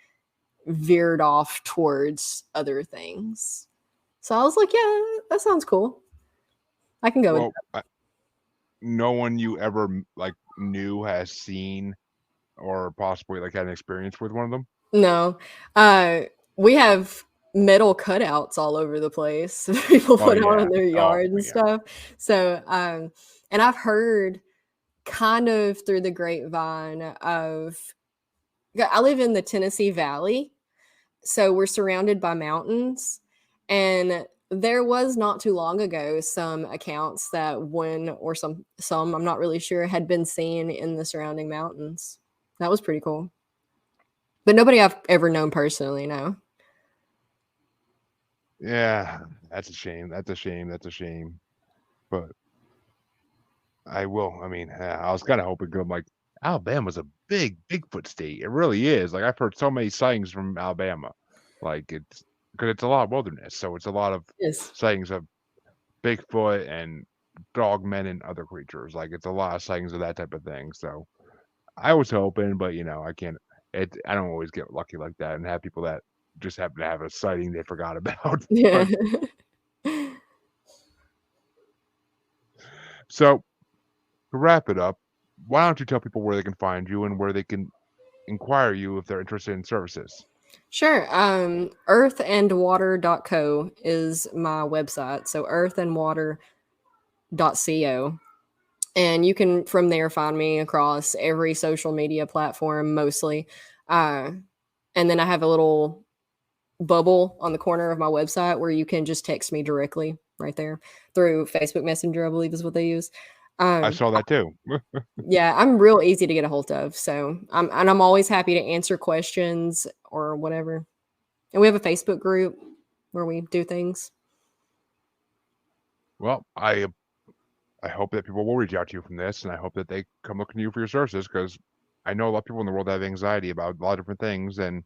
veered off towards other things. So I was like, "Yeah, that sounds cool. I can go with Well, no one you ever like knew has seen or possibly like had an experience with one of them. No. We have metal cutouts all over the place people Oh put out in yeah. their Oh yard and yeah. stuff. So, and I've heard kind of through the grapevine of I live in the Tennessee Valley, so we're surrounded by mountains, and there was not too long ago some accounts that one or some I'm not really sure had been seen in the surrounding mountains. That was pretty cool. But nobody I've ever known personally, no. Yeah, that's a shame. That's a shame. That's a shame. But I will. I mean, I was kind of hoping, 'cause I'm like, Alabama's a big Bigfoot state. It really is. Like I've heard so many sightings from Alabama. Like it's because it's a lot of wilderness, so it's a lot of Yes. sightings of Bigfoot and dogmen and other creatures. Like it's a lot of sightings of that type of thing. So I was hoping, but I can't. I don't always get lucky like that, and have people that just happen to have a sighting they forgot about. Yeah. But so to wrap it up, why don't you tell people where they can find you and where they can inquire you if they're interested in services? Sure. Earthandwater.co is my website. So earthandwater.co. And you can from there find me across every social media platform mostly. Uh, and then I have a little bubble on the corner of my website where you can just text me directly right there through Facebook Messenger, I believe is what they use. I Um, saw that too. yeah, I'm real easy to get a hold of. So I'm always happy to answer questions or whatever. And we have a Facebook group where we do things. Well, I hope that people will reach out to you from this, and I hope that they come looking to you for your services, because I know a lot of people in the world have anxiety about a lot of different things, and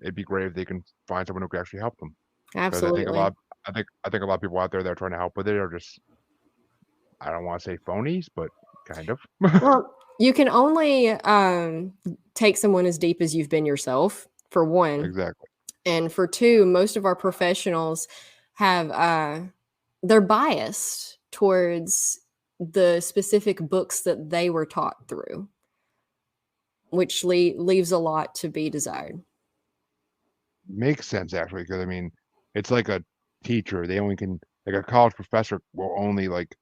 it'd be great if they can find someone who can actually help them. Because Absolutely. I think a lot of people out there that are trying to help with it are just, I don't want to say phonies, but kind of. Well, you can only take someone as deep as you've been yourself, for one. Exactly. And for two, most of our professionals have they're biased towards the specific books that they were taught through, which leaves a lot to be desired. Makes sense actually, because I mean, it's like a teacher. They only can like a college professor will only like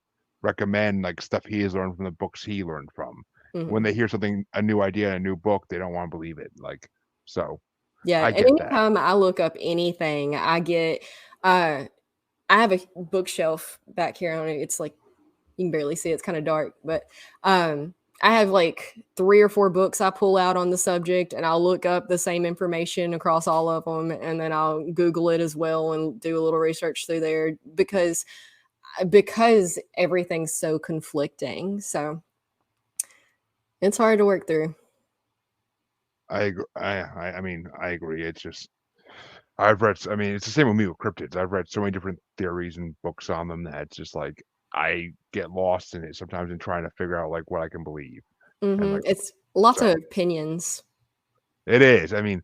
recommend like stuff he has learned from the books he learned from. When Mhm. they hear something, a new idea, in a new book, they don't want to believe it. Like, so Yeah, I and get that. anytime I look up anything, I get I have a bookshelf back here on it. It's like you can barely see it. It's kind of dark, but I have like 3 or 4 books I pull out on the subject, and I'll look up the same information across all of them, and then I'll Google it as well and do a little research through there because everything's so conflicting. So it's hard to work through. I mean, I agree. It's just I've read. I mean, it's the same with me with cryptids. I've read so many different theories and books on them that it's just like I get lost in it sometimes in trying to figure out like what I can believe and like It's lots so of opinions. it is. I mean,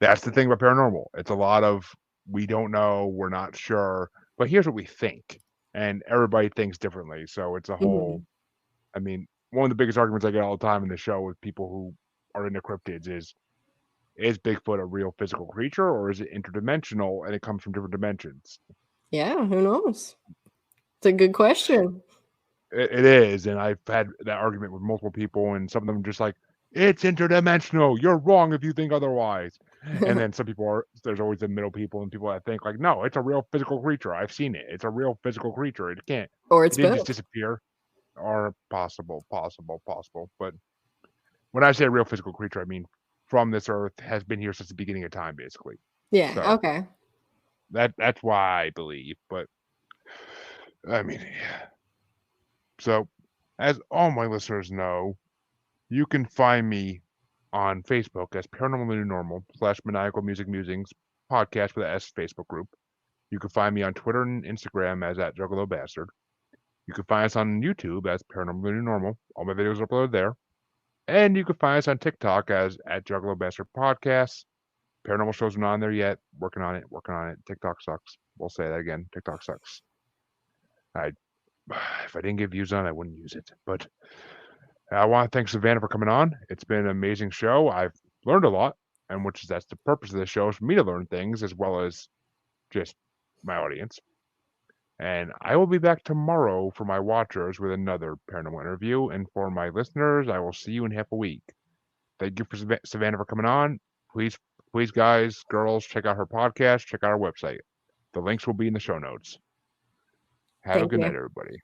that's the thing about paranormal. It's a lot of we don't know, we're not sure, but here's what we think, and everybody thinks differently. So it's a whole. Mhm. I mean, one of the biggest arguments I get all the time in the show with people who are into cryptids is Bigfoot a real physical creature or is it interdimensional and it comes from different dimensions? Yeah, who knows? It's a good question. It is, and I've had that argument with multiple people, and some of them just like, it's interdimensional. You're wrong if you think otherwise. And then some people are, there's always the middle people and people that think like, no, it's a real physical creature. I've seen it. It's a real physical creature. It can't, Or it it's didn't just both. disappear. Or possible. But when I say real physical creature, I mean from this earth has been here since the beginning of time, basically. Yeah, So okay. that's why I believe. But I mean, so as all my listeners know, you can find me on Facebook as Paranormal New Normal / Maniacal Music Musings podcast with the S Facebook group. You can find me on Twitter and Instagram as at Juggalo Bastard. You can find us on YouTube as Paranormal New Normal. All my videos are uploaded there. And you can find us on TikTok as at Juggalo Bastard Podcast. Paranormal shows are not on there yet. Working on it. Working on it. TikTok sucks. We'll say that again. TikTok sucks. I if I didn't get views on it, I wouldn't use it. But I want to thank Savannah for coming on. It's been an amazing show. I've learned a lot, and that's the purpose of the show is for me to learn things as well as just my audience. And I will be back tomorrow for my watchers with another paranormal interview. And for my listeners, I will see you in half a week. Thank you for Savannah for coming on. Please, guys, girls, check out her podcast. Check out our website. The links will be in the show notes. Have a Thank good you. night, everybody.